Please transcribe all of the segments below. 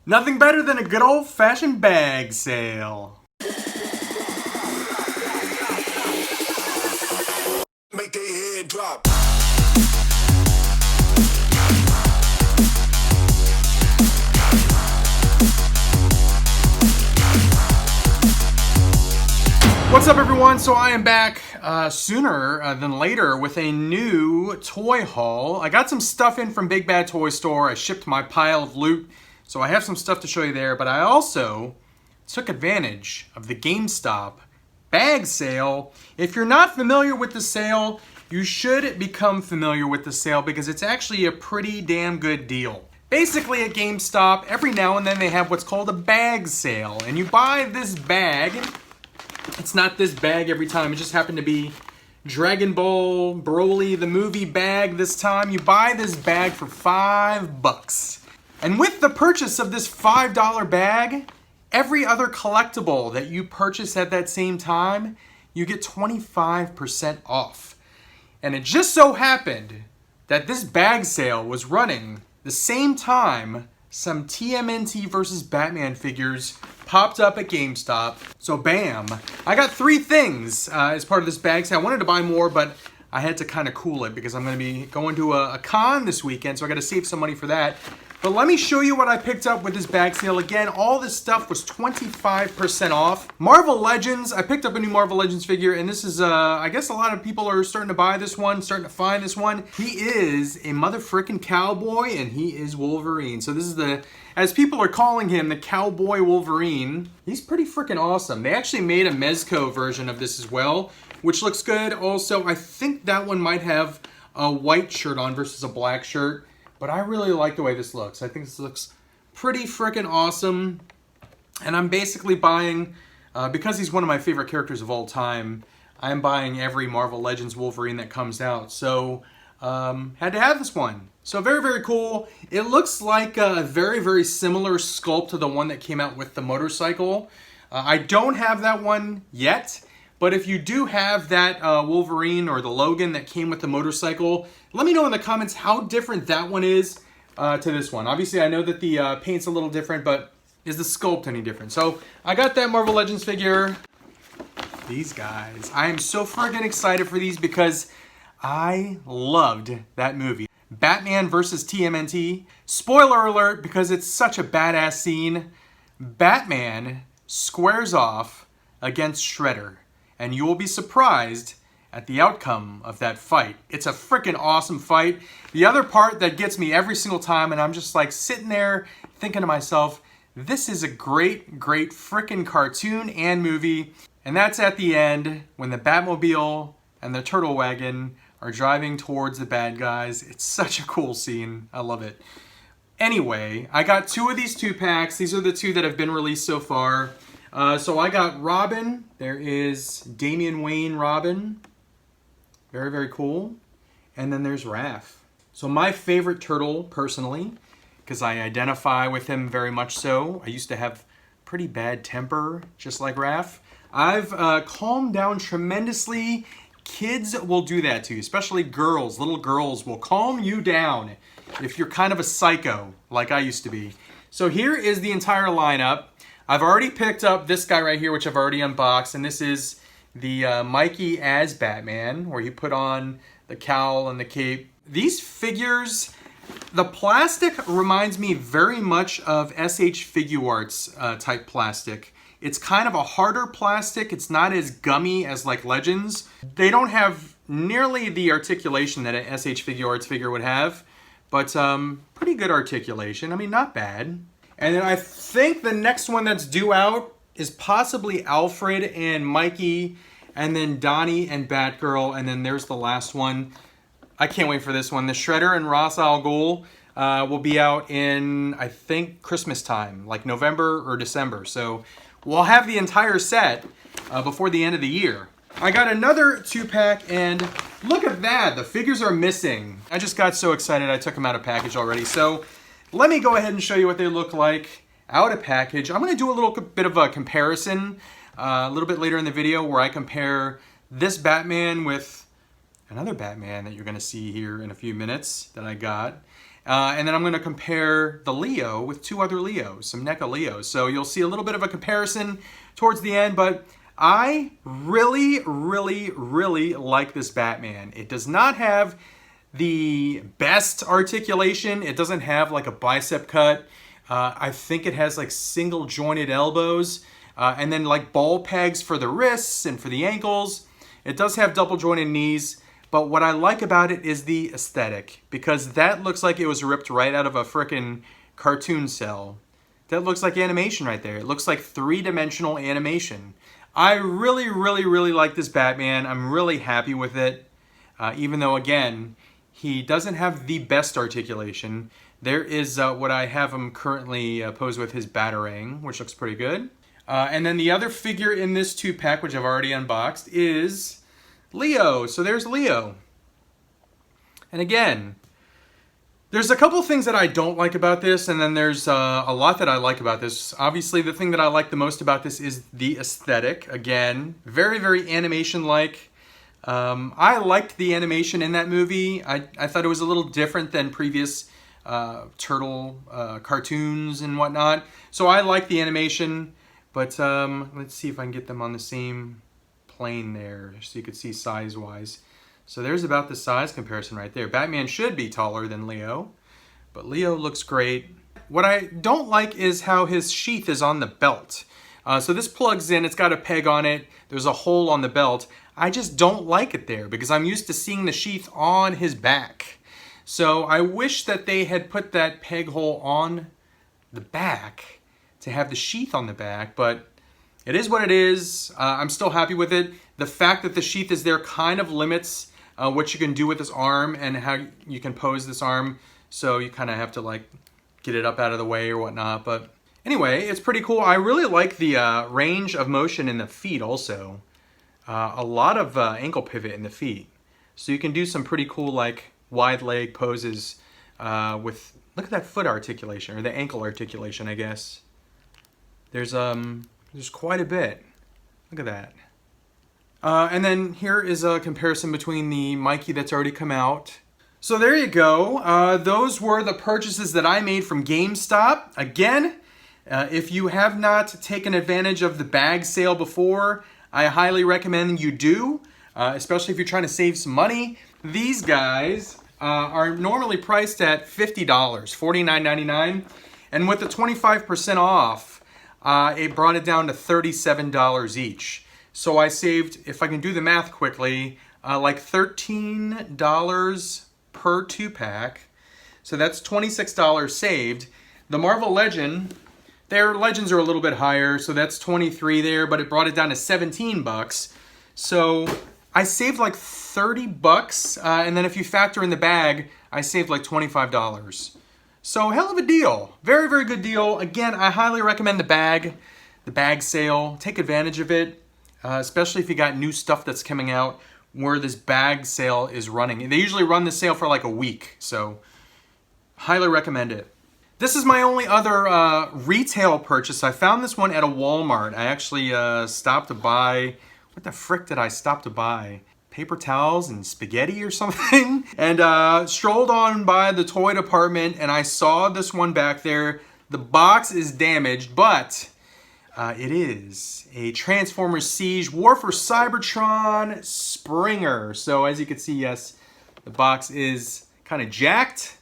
Nothing better than a good old-fashioned bag sale. Make their head drop. What's up, everyone? So I am back sooner than later with a new toy haul. I got some stuff in from Big Bad Toy Store. I shipped my pile of loot, so I have some stuff to show you there. But I also took advantage of the GameStop bag sale. If you're not familiar with the sale, you should become familiar with the sale because it's actually a pretty damn good deal. Basically, at GameStop, every now and then they have what's called a bag sale, and you buy this bag. It's not this bag every time. It just happened to be Dragon Ball Broly, the movie bag this time. You buy this bag for $5. And with the purchase of this $5 bag, every other collectible that you purchase at that same time, you get 25% off. And it just so happened that this bag sale was running the same time some TMNT versus Batman figures popped up at GameStop. So bam, I got 3 things as part of this bag sale. I wanted to buy more, but I had to kind of cool it because I'm going to be going to a con this weekend, so I got to save some money for that. But let me show you what I picked up with this bag sale. Again, all this stuff was 25% off. Marvel Legends, I picked up a new Marvel Legends figure, and this is, I guess a lot of people are starting to buy this one, starting to find this one. He is a motherfrickin' cowboy, and he is Wolverine. So this is the, as people are calling him, the Cowboy Wolverine. He's pretty freaking awesome. They actually made a Mezco version of this as well, which looks good. Also, I think that one might have a white shirt on versus a black shirt. But I really like the way this looks. I think this looks pretty freaking awesome. And I'm basically buying, because he's one of my favorite characters of all time, I'm buying every Marvel Legends Wolverine that comes out. So, had to have this one. So very, very cool. It looks like a very, very similar sculpt to the one that came out with the motorcycle. I don't have that one yet. But if you do have that Wolverine or the Logan that came with the motorcycle, let me know in the comments how different that one is to this one. Obviously, I know that the paint's a little different, but is the sculpt any different? So I got that Marvel Legends figure. These guys. I am so friggin' excited for these because I loved that movie. Batman versus TMNT. Spoiler alert, because it's such a badass scene. Batman squares off against Shredder. And you will be surprised at the outcome of that fight. It's a freaking awesome fight. The other part that gets me every single time, and I'm just like sitting there thinking to myself, this is a great, great freaking cartoon and movie. And that's at the end when the Batmobile and the Turtle Wagon are driving towards the bad guys. It's such a cool scene. I love it. Anyway, I got 2 of these 2-packs. These are the 2 that have been released so far. So I got Robin. There is Damian Wayne Robin. Very, very cool. And then there's Raph. So my favorite turtle, personally, because I identify with him very much so. I used to have pretty bad temper, just like Raph. I've calmed down tremendously. Kids will do that to you, especially girls. Little girls will calm you down if you're kind of a psycho, like I used to be. So here is the entire lineup. I've already picked up this guy right here, which I've already unboxed, and this is the Mikey as Batman, where he put on the cowl and the cape. These figures, the plastic reminds me very much of SH Figuarts type plastic. It's kind of a harder plastic. It's not as gummy as like Legends. They don't have nearly the articulation that an SH Figuarts figure would have, but pretty good articulation. I mean, not bad. And then I think the next one that's due out is possibly Alfred and Mikey, and then Donnie and Batgirl, and then there's the last one. I can't wait for this one. The Shredder and Ra's al Ghul will be out in, I think, Christmas time, like November or December. So we'll have the entire set before the end of the year. I got another 2-pack, and look at that. The figures are missing. I just got so excited I took them out of package already. So let me go ahead and show you what they look like out of package. I'm going to do a little bit of a comparison a little bit later in the video where I compare this Batman with another Batman that you're going to see here in a few minutes that I got. And then I'm going to compare the Leo with two other Leos, some NECA Leos. So you'll see a little bit of a comparison towards the end, but I really, really, really like this Batman. It does not have the best articulation. It doesn't have like a bicep cut. I think it has like single jointed elbows and then like ball pegs for the wrists and for the ankles. It does have double jointed knees. But what I like about it is the aesthetic, because that looks like it was ripped right out of a frickin' cartoon cell. That looks like animation right there. It looks like three-dimensional animation. I really, really, really like this Batman. I'm really happy with it. Even though, again, he doesn't have the best articulation. There is what I have him currently posed with, his Batarang, which looks pretty good. And then the other figure in this 2-pack, which I've already unboxed, is Leo. So there's Leo. And again, there's a couple things that I don't like about this, and then there's a lot that I like about this. Obviously, the thing that I like the most about this is the aesthetic. Again, very, very animation-like. I liked the animation in that movie. I thought it was a little different than previous turtle cartoons and whatnot. So I like the animation, but let's see if I can get them on the same plane there so you could see size-wise. So there's about the size comparison right there. Batman should be taller than Leo, but Leo looks great. What I don't like is how his sheath is on the belt. So this plugs in, it's got a peg on it, there's a hole on the belt. I just don't like it there because I'm used to seeing the sheath on his back. So I wish that they had put that peg hole on the back to have the sheath on the back, but it is what it is. I'm still happy with it. The fact that the sheath is there kind of limits what you can do with this arm and how you can pose this arm. So you kind of have to like get it up out of the way or whatnot. But anyway, it's pretty cool. I really like the range of motion in the feet also. A lot of ankle pivot in the feet. So you can do some pretty cool like wide leg poses with, look at that foot articulation, or the ankle articulation, I guess. There's quite a bit. Look at that. And then here is a comparison between the Mikey that's already come out. So there you go. Those were the purchases that I made from GameStop. Again, if you have not taken advantage of the bag sale before, I highly recommend you do, especially if you're trying to save some money. These guys are normally priced at $50, $49.99, and with the 25% off, it brought it down to $37 each. So I saved, if I can do the math quickly, like $13 per 2-pack. So that's $26 saved. The Marvel Legend, their Legends are a little bit higher, so that's $23 there, but it brought it down to $17. So I saved like $30, and then if you factor in the bag, I saved like $25. So hell of a deal. Very, very good deal. Again, I highly recommend the bag sale. Take advantage of it, especially if you got new stuff that's coming out where this bag sale is running. They usually run the sale for like a week, so highly recommend it. This is my only other retail purchase. I found this one at a Walmart. I actually stopped to buy, what the frick did I stop to buy? Paper towels and spaghetti or something, and strolled on by the toy department, and I saw this one back there. The box is damaged, but it is a Transformers Siege War for Cybertron Springer. So as you can see, yes, the box is kind of jacked.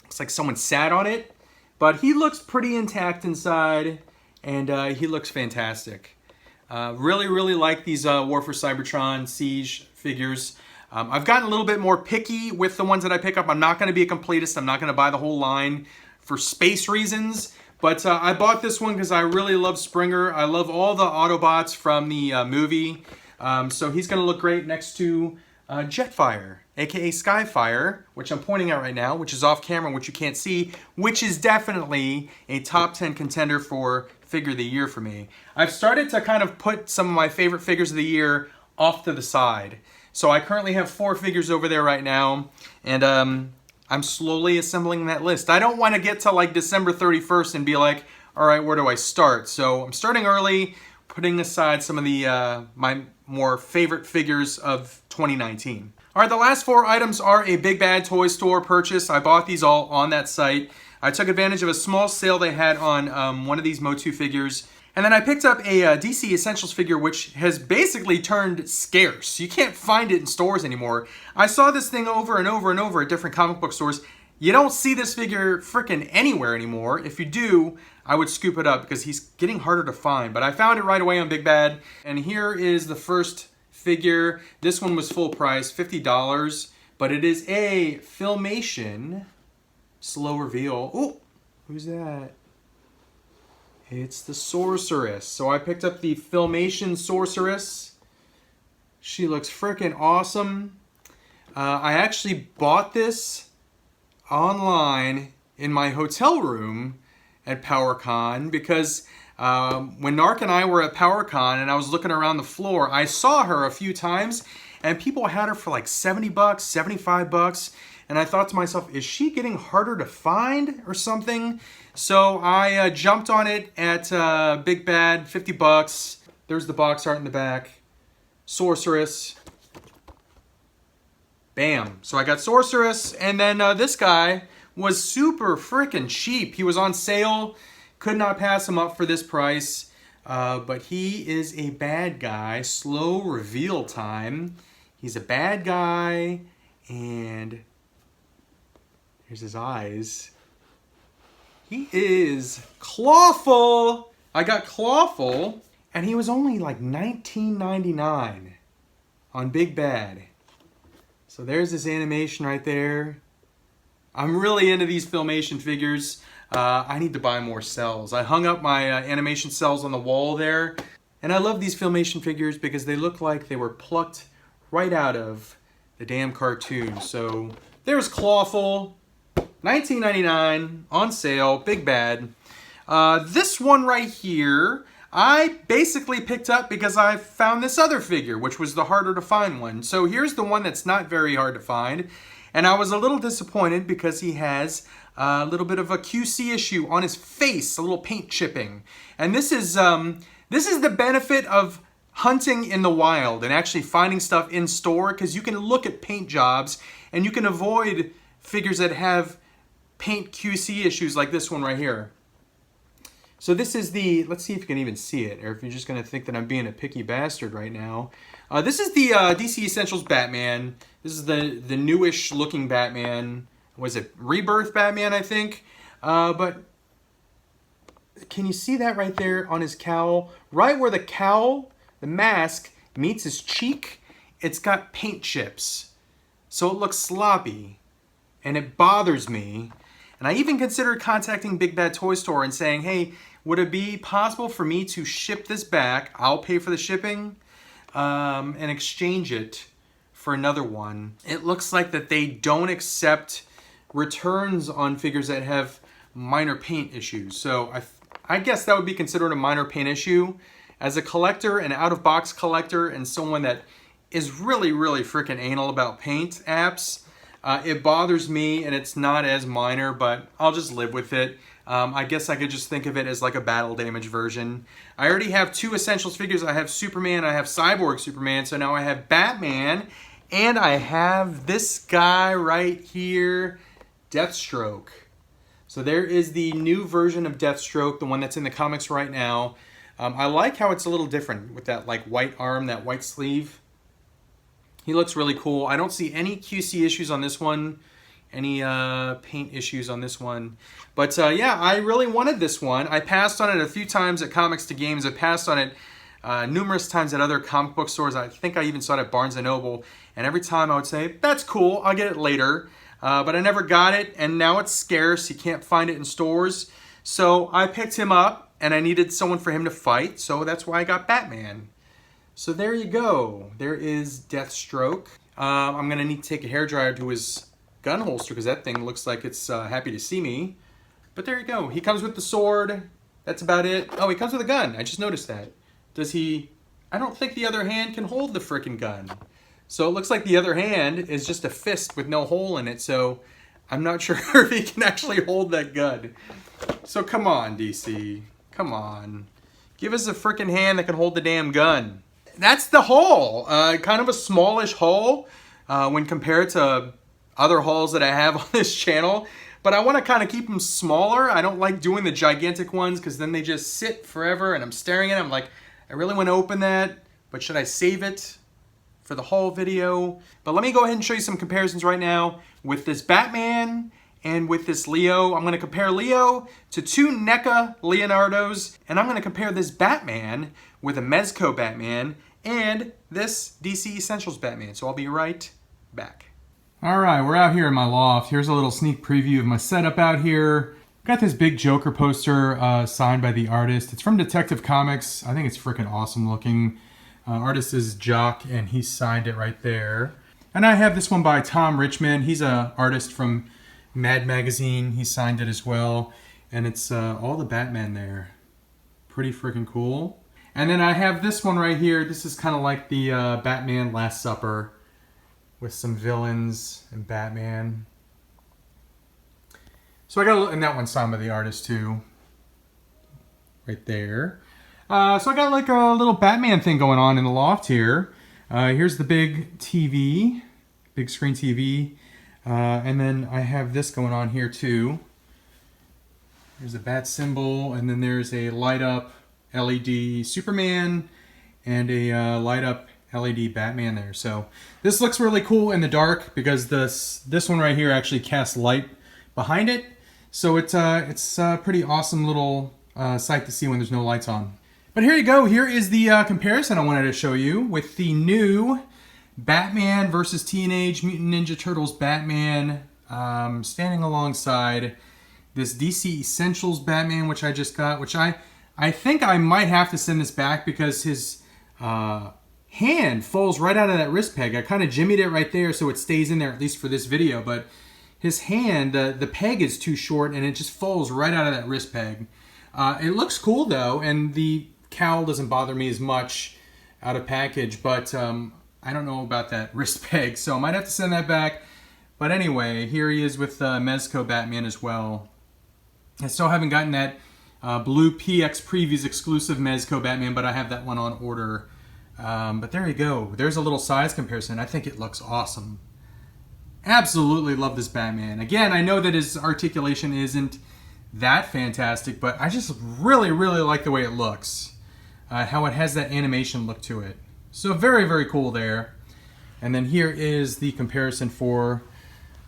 Looks like someone sat on it, but he looks pretty intact inside, and he looks fantastic. Really, really like these War for Cybertron Siege figures. I've gotten a little bit more picky with the ones that I pick up. I'm not going to be a completist. I'm not going to buy the whole line for space reasons. But I bought this one because I really love Springer. I love all the Autobots from the movie. So he's going to look great next to Jetfire, aka Skyfire, which I'm pointing at right now, which is off camera, which you can't see, which is definitely a top 10 contender for figure of the year for me. I've started to kind of put some of my favorite figures of the year off to the side. So I currently have 4 figures over there right now, and I'm slowly assembling that list. I don't want to get to like December 31st and be like, all right, where do I start? So I'm starting early, putting aside some of the my more favorite figures of 2019. All right, the last 4 items are a Big Bad Toy Store purchase. I bought these all on that site. I took advantage of a small sale they had on one of these MOTU figures. And then I picked up a DC Essentials figure, which has basically turned scarce. You can't find it in stores anymore. I saw this thing over and over and over at different comic book stores. You don't see this figure frickin' anywhere anymore. If you do, I would scoop it up because he's getting harder to find. But I found it right away on Big Bad. And here is the first figure. This one was full price, $50. But it is a Filmation slow reveal. Oh, who's that? It's the Sorceress. So I picked up the Filmation Sorceress. She looks freaking awesome. I actually bought this online in my hotel room at PowerCon because when Narc and I were at PowerCon and I was looking around the floor, I saw her a few times and people had her for like $70, $75. And I thought to myself, is she getting harder to find or something? So I jumped on it at Big Bad, $50. There's the box art in the back. Sorceress. Bam. So I got Sorceress, and then this guy was super freaking cheap. He was on sale. Could not pass him up for this price. But he is a bad guy. Slow reveal time. He's a bad guy, and here's his eyes. He is Clawful. I got Clawful, and he was only like $19.99 on Big Bad. So there's this animation right there. I'm really into these Filmation figures. I need to buy more cells. I hung up my animation cells on the wall there, and I love these Filmation figures because they look like they were plucked right out of the damn cartoon. So there's Clawful. $19.99 on sale, Big Bad. This one right here, I basically picked up because I found this other figure, which was the harder to find one. So here's the one that's not very hard to find. And I was a little disappointed because he has a little bit of a QC issue on his face, a little paint chipping. And this is the benefit of hunting in the wild and actually finding stuff in store, because you can look at paint jobs and you can avoid figures that have paint QC issues like this one right here. So this is the, let's see if you can even see it, or if you're just going to think that I'm being a picky bastard right now. This is the DC Essentials Batman. This is the newish looking Batman. Was it Rebirth Batman, I think? But can you see that right there on his cowl? Right where the cowl, the mask, meets his cheek, it's got paint chips. So it looks sloppy. And it bothers me. And I even considered contacting Big Bad Toy Store and saying, hey, would it be possible for me to ship this back? I'll pay for the shipping and exchange it for another one. It looks like that they don't accept returns on figures that have minor paint issues. So I guess that would be considered a minor paint issue. As a collector, an out-of-box collector, and someone that is really, really freaking anal about paint apps, it bothers me, and it's not as minor, but I'll just live with it. I guess I could just think of it as like a battle damage version. I already have 2 Essentials figures. I have Superman, I have Cyborg Superman, so now I have Batman, and I have this guy right here, Deathstroke. So there is the new version of Deathstroke, the one that's in the comics right now. I like how it's a little different with that like white arm, that white sleeve. He looks really cool. I don't see any QC issues on this one, any paint issues on this one. But yeah, I really wanted this one. I passed on it a few times at Comics to Games. I passed on it numerous times at other comic book stores. I think I even saw it at Barnes & Noble. And every time I would say, that's cool, I'll get it later. But I never got it, and now it's scarce. You can't find it in stores. So I picked him up, and I needed someone for him to fight. So that's why I got Batman. So there you go. There is Deathstroke. I'm going to need to take a hairdryer to his gun holster because that thing looks like it's happy to see me. But there you go. He comes with the sword. That's about it. Oh, he comes with a gun. I just noticed that. Does he? I don't think the other hand can hold the frickin' gun. So it looks like the other hand is just a fist with no hole in it. So I'm not sure if he can actually hold that gun. So come on, DC. Come on. Give us a frickin' hand that can hold the damn gun. That's the haul. Kind of a smallish haul. when compared to other hauls that I have on this channel. But I want to kind of keep them smaller. I don't like doing the gigantic ones because then they just sit forever and I'm staring at them. I'm like, I really want to open that, but should I save it for the haul video? But let me go ahead and show you some comparisons right now with this Batman and with this Leo. I'm going to compare Leo to two NECA Leonardos, and I'm going to compare this Batman with a Mezco Batman and this DC Essentials Batman. So I'll be right back. All right, we're out here in my loft. Here's a little sneak preview of my setup out here. Got this big Joker poster signed by the artist. It's from Detective Comics. I think it's freaking awesome looking. Artist is Jock, and he signed it right there. And I have this one by Tom Richmond. He's an artist from Mad Magazine. He signed it as well. And it's all the Batman there. Pretty freaking cool. And then I have this one right here. This is kind of like the Batman Last Supper, with some villains and Batman. So I got, and that one's signed by the artist too. Right there. So I got like a little Batman thing going on in the loft here. Here's the big TV, big screen TV. And then I have this going on here too. There's a bat symbol, and then there's a light up LED Superman and a light up LED Batman there. So this looks really cool in the dark because this one right here actually casts light behind it. So it's a pretty awesome little sight to see when there's no lights on. But here you go. Here is the comparison I wanted to show you with the new Batman versus Teenage Mutant Ninja Turtles Batman standing alongside this DC Essentials Batman, which I just got, which I think I might have to send this back because his hand falls right out of that wrist peg. I kind of jimmied it right there so it stays in there, at least for this video, but his hand, the peg is too short and it just falls right out of that wrist peg. It looks cool though, and the cowl doesn't bother me as much out of package, but I don't know about that wrist peg, so I might have to send that back. But anyway, here he is with Mezco Batman as well. I still haven't gotten that blue PX Previews exclusive Mezco Batman, but I have that one on order. But there you go. There's a little size comparison. I think it looks awesome. Absolutely love this Batman. Again, I know that his articulation isn't that fantastic, but I just really, really like the way it looks. How it has that animation look to it. So very, very cool there. And then here is the comparison for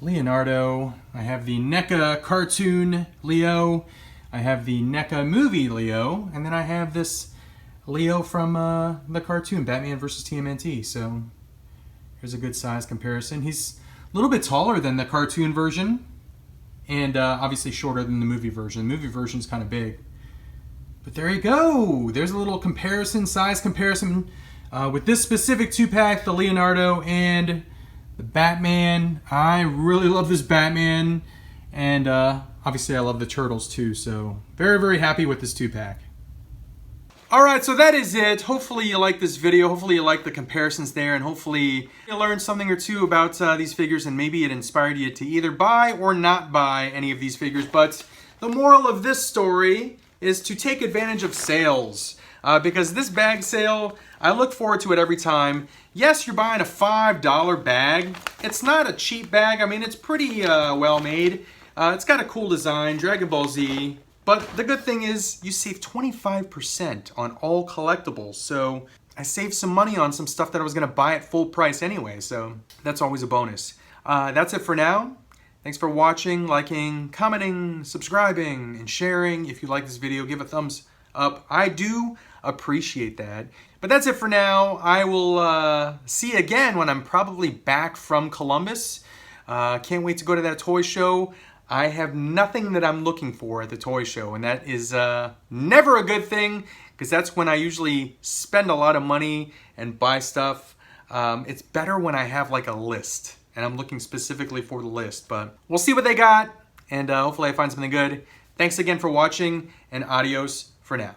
Leonardo. I have the NECA cartoon Leo. I have the NECA movie Leo. And then I have this Leo from the cartoon, Batman vs. TMNT. So here's a good size comparison. He's a little bit taller than the cartoon version, and obviously shorter than the movie version. The movie version's kind of big. But there you go. There's a little comparison, size comparison with this specific 2-pack, the Leonardo and the Batman. I really love this Batman, and obviously I love the Turtles too. So very, very happy with this 2-pack. Alright, so that is it. Hopefully you like this video. Hopefully you like the comparisons there, and hopefully you learned something or two about these figures, and maybe it inspired you to either buy or not buy any of these figures. But the moral of this story is to take advantage of sales, because this bag sale, I look forward to it every time. Yes, you're buying a $5 bag. It's not a cheap bag. I mean, it's pretty well made. It's got a cool design, Dragon Ball Z. But the good thing is you save 25% on all collectibles. So I saved some money on some stuff that I was going to buy at full price anyway. So that's always a bonus. That's it for now. Thanks for watching, liking, commenting, subscribing, and sharing. If you like this video, give a thumbs up. I do appreciate that. But that's it for now. I will see you again when I'm probably back from Columbus. Can't wait to go to that toy show. I have nothing that I'm looking for at the toy show, and that is never a good thing, because that's when I usually spend a lot of money and buy stuff. It's better when I have like a list, and I'm looking specifically for the list, but we'll see what they got, and hopefully I find something good. Thanks again for watching, and adios for now.